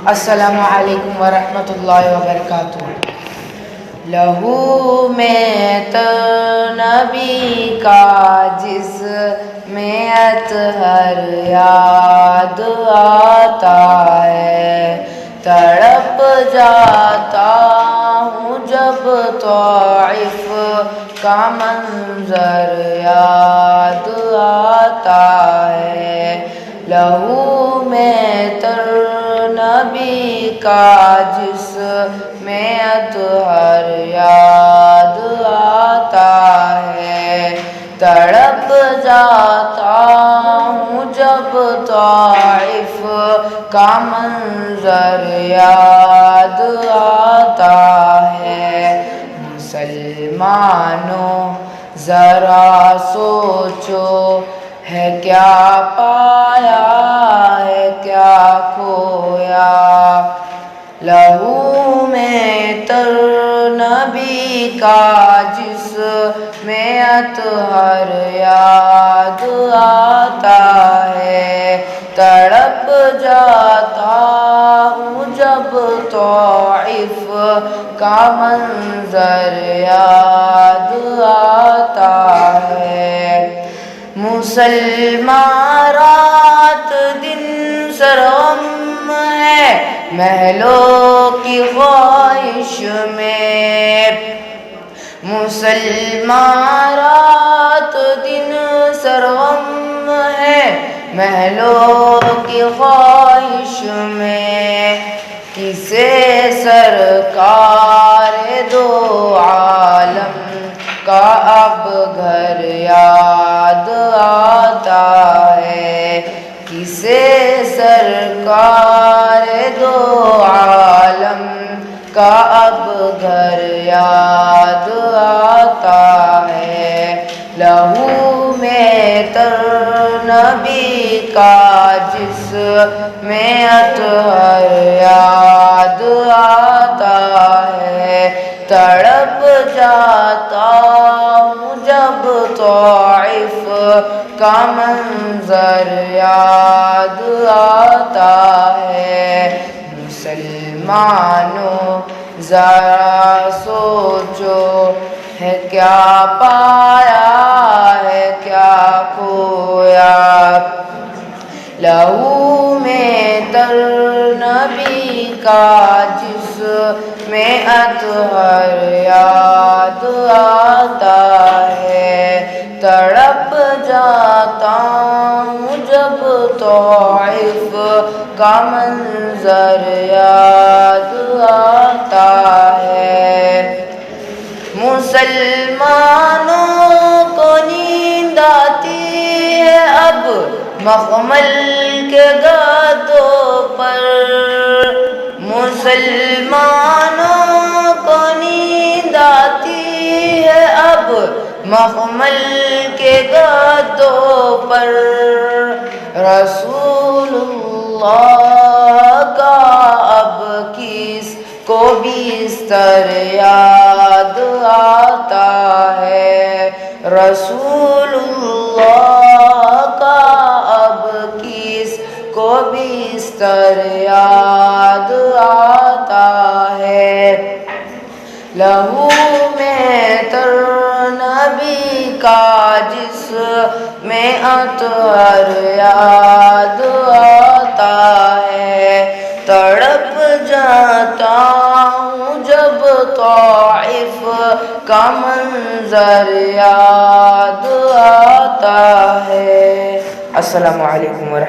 السلام علیکم ورحمۃ اللہ وبرکاتہ۔ لہو میں تر نبی کا جس میں اطہر یاد آتا ہے، تڑپ جاتا ہوں جب طائف کا منظر یاد آتا ہے۔ لہو میں تر نبی کا جس میں اطہر یاد آتا ہے، تڑپ جاتا ہوں جب طائف کا منظر یاد آتا ہے۔ مسلمانوں ذرا سوچو، ہے کیا پایا ہے کیا کھویا؟ لہو میں تر نبی کا جس میں اطہر یاد آتا ہے، تڑپ جاتا ہوں جب طائف کا منظر یاد آتا ہے۔ مسلمان رات دن سرغم ہے محلوں کی خواہش میں، مسلمان رات دن سرغم ہے محلوں کی خواہش میں، کسے سرکار دو عالم کا اب گھر یاد آتا ہے، کسے سرکار دو عالم کا اب گھر یاد آتا ہے۔ لہو میں تر نبی کا جس میں اطہر یاد آتا ہے، تڑپ جاتا ہوں جب طائف کا منظر یاد آتا ہے۔ مسلمانوں ذرا سوچو، ہے کیا پایا ہے کیا کھویا؟ لہو میں تر نبی کا جس میں اطہر یاد آتا ہے، تڑپ جاتا ہوں جب طائف کا منظر یاد آتا ہے۔ مسلمانوں کو نیند آتی ہے اب مخمل کے گدوں پر، مسلمانوں کو نیند آتی ہے اب مخمل کے گدوں پر، رسول اللہ کا اب کس کو بستر یاد آتا ہے، رسول اللہ کا اب کس کو بستر یاد آتا ہے۔ لہو میں تر نبی کا جس میں اطہر یاد آتا ہے، تڑپ جاتا ہوں جب طائف کا منظر یاد آتا ہے۔ السلام علیکم ورحمۃ اللہ۔